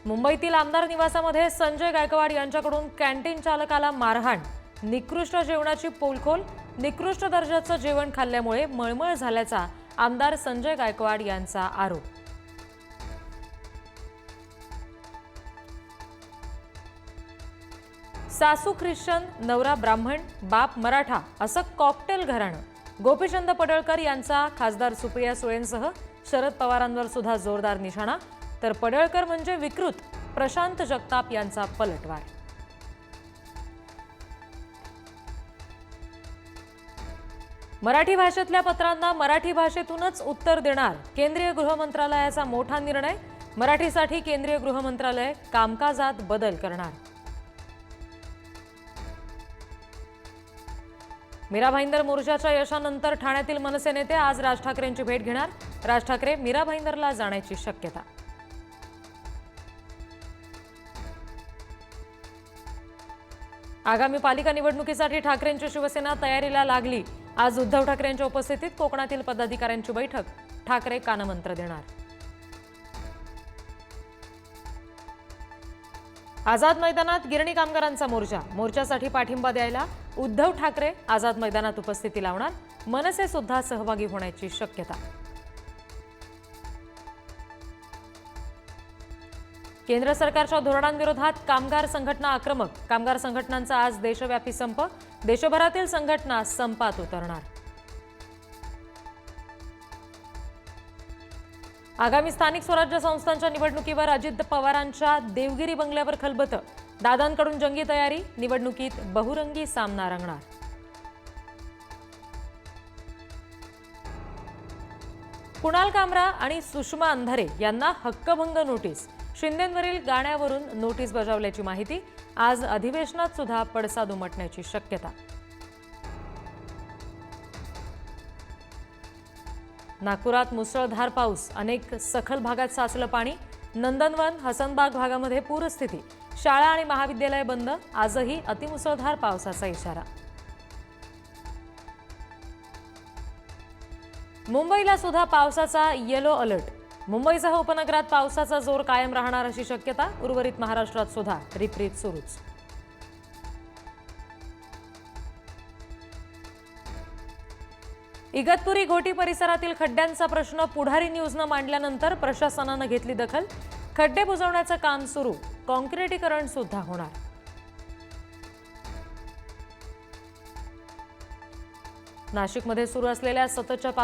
मुंबईतील आमदार निवासामध्ये संजय गायकवाड यांच्याकडून कॅन्टीन चालकाला मारहाण, निकृष्ट जेवणाची पोलखोल, निकृष्ट दर्जाचं जेवण खाल्ल्यामुळे मळमळ झाल्याचा आमदार संजय गायकवाड यांचा आरोप। सासू ख्रिश्चन, नवरा ब्राह्मण, बाप मराठा असं कॉकटेल घराणं। गोपीचंद पडळकर यांचा खासदार सुप्रिया सुळेंसह शरद पवारांवर सुद्धा जोरदार निशाणा, तर पडळकर म्हणजे विकृत, प्रशांत जगताप यांचा पलटवार। मराठी भाषेतल्या पत्रांना मराठी भाषेतूनच उत्तर देणार, केंद्रीय गृह मंत्रालयाचा मोठा निर्णय। मराठीसाठी केंद्रीय गृह मंत्रालय कामकाजात बदल करणार। मीरा भाईंदर मोर्चाच्या यशानंतर ठाण्यातील मनसे नेते आज राज ठाकरेंची भेट घेणार। राज ठाकरे मीरा भाईंदरला जाण्याची शक्यता। आगामी पालिका निवडणुकीसाठी ठाकरेंची शिवसेना तयारीला लागली। आज उद्धव ठाकरेंच्या उपस्थितीत कोकणातील पदाधिकाऱ्यांची बैठक, ठाकरे कानमंत्र देणार। आझाद मैदानात गिरणी कामगारांचा मोर्चा, मोर्चासाठी पाठिंबा द्यायला उद्धव ठाकरे आझाद मैदानात उपस्थिती लावणार। मनसे सुद्धा सहभागी होण्याची शक्यता। केंद्र सरकारच्या धोरणांविरोधात कामगार संघटना आक्रमक, कामगार संघटनांचा आज देशव्यापी संप, देशभरातील संघटना संपात उतरणार। आगामी स्थानिक स्वराज्य संस्थांच्या निवडणुकीवर अजित पवारांच्या देवगिरी बंगल्यावर खलबतं, दादांकडून जंगी तयारी, निवडणुकीत बहुरंगी सामना रंगणार। कुणाल कामरा आणि सुषमा अंधारे यांना हक्कभंग नोटीस, शिंदेंवरील गाण्यावरून नोटीस बजावल्याची माहिती। आज अधिवेशनात सुद्धा पडसाद उमटण्याची शक्यता। नागपुरात मुसळधार पाऊस, अनेक सखल भागात साचलं पाणी। नंदनवन, हसनबाग भागामध्ये पूरस्थिती, शाळा आणि महाविद्यालय बंद। आजही अतिमुसळधार पावसाचा इशारा। मुंबईला सुद्धा पावसाचा येलो अलर्ट, मुंबईसह उपनगरात पावसाचा जोर कायम राहणार अशी शक्यता। उर्वरित महाराष्ट्रात सुद्धा रिपरिप सुरूच। इगतपुरी घोटी परिसरातील खड्ड्यांचा प्रश्न पुढारी न्यूजनं मांडल्यानंतर प्रशासनानं घेतली दखल। खड्डे बुजवण्याचं काम सुरू, कॉन्क्रिटीकरण सुद्धा होणार। नाशिकमध्ये सुरू असलेल्या सततच्या